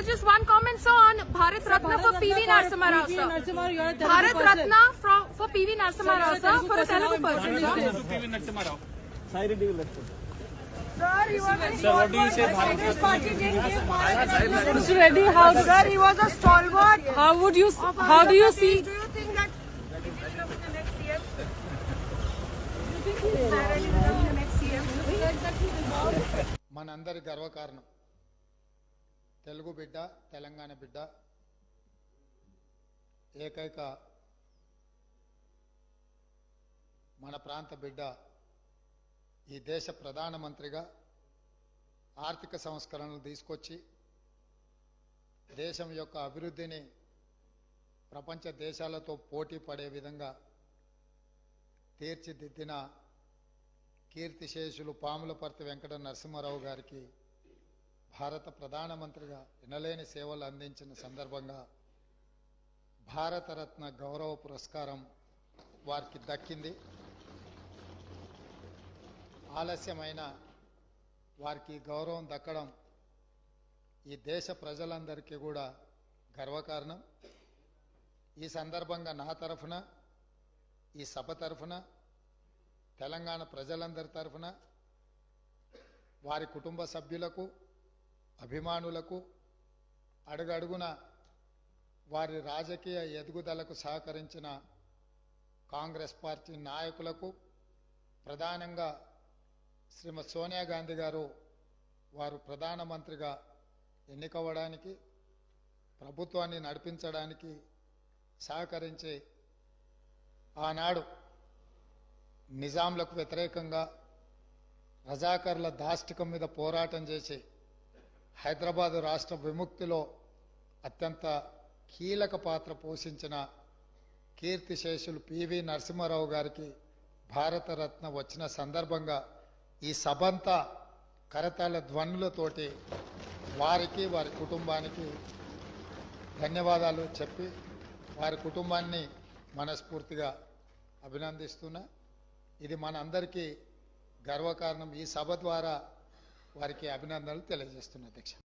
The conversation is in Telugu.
just one comment, sir, on Bharat Ratna for PV Narasimha Rao, sir. Bharat Ratna for PV Narasimha Rao, sir, for a Telugu person, sir. PV Narasimha Rao. Sir, he was a stalwart. Congress party didn't give Bharat. Mr. Reddy, how Sir, he was a stalwart. do you see? Do you think that he will become the next CM? Do you think he will become the next CM? మనందరి గర్వకారణం తెలుగు బిడ్డ తెలంగాణ బిడ్డ ఏకైక మన ప్రాంత బిడ్డ ఈ దేశ ప్రధానమంత్రిగా ఆర్థిక సంస్కరణలు తీసుకొచ్చి దేశం యొక్క అభివృద్ధిని ప్రపంచ దేశాలతో పోటీ పడే విధంగా తీర్చిదిద్దిన కీర్తిశేషులు పాములపర్తి వెంకట నరసింహారావు గారికి భారత ప్రధానమంత్రిగా ఎనలేని సేవలు అందించిన సందర్భంగా భారతరత్న గౌరవ పురస్కారం వారికి దక్కింది. ఆలస్యమైన వారికి గౌరవం దక్కడం ఈ దేశ ప్రజలందరికీ కూడా గర్వకారణం. ఈ సందర్భంగా నా తరఫున ఈ సభ తరఫున తెలంగాణ ప్రజలందరి తరఫున వారి కుటుంబ సభ్యులకు అభిమానులకు అడుగడుగున వారి రాజకీయ ఎదుగుదలకు సహకరించిన కాంగ్రెస్ పార్టీ నాయకులకు ప్రధానంగా శ్రీమతి సోనియా గాంధీ గారు వారు ప్రధానమంత్రిగా ఎన్నికవ్వడానికి ప్రభుత్వాన్ని నడిపించడానికి సహకరించి ఆనాడు నిజాంలకు వ్యతిరేకంగా రజాకర్ల దాష్టికం మీద పోరాటం చేసి హైదరాబాదు రాష్ట్ర విముక్తిలో అత్యంత కీలక పాత్ర పోషించిన కీర్తిశేషులు పివి నరసింహారావు గారికి భారతరత్న వచ్చిన సందర్భంగా ఈ సభంతా కరతాళ ధ్వనులతోటి వారికి వారి కుటుంబానికి ధన్యవాదాలు చెప్పి వారి కుటుంబాన్ని మనస్ఫూర్తిగా అభినందిస్తున్నా. ఇది మనందరికీ గర్వకారణం. ఈ సభ ద్వారా వారికి అభినందనలు తెలియజేస్తున్నా అధ్యక్ష.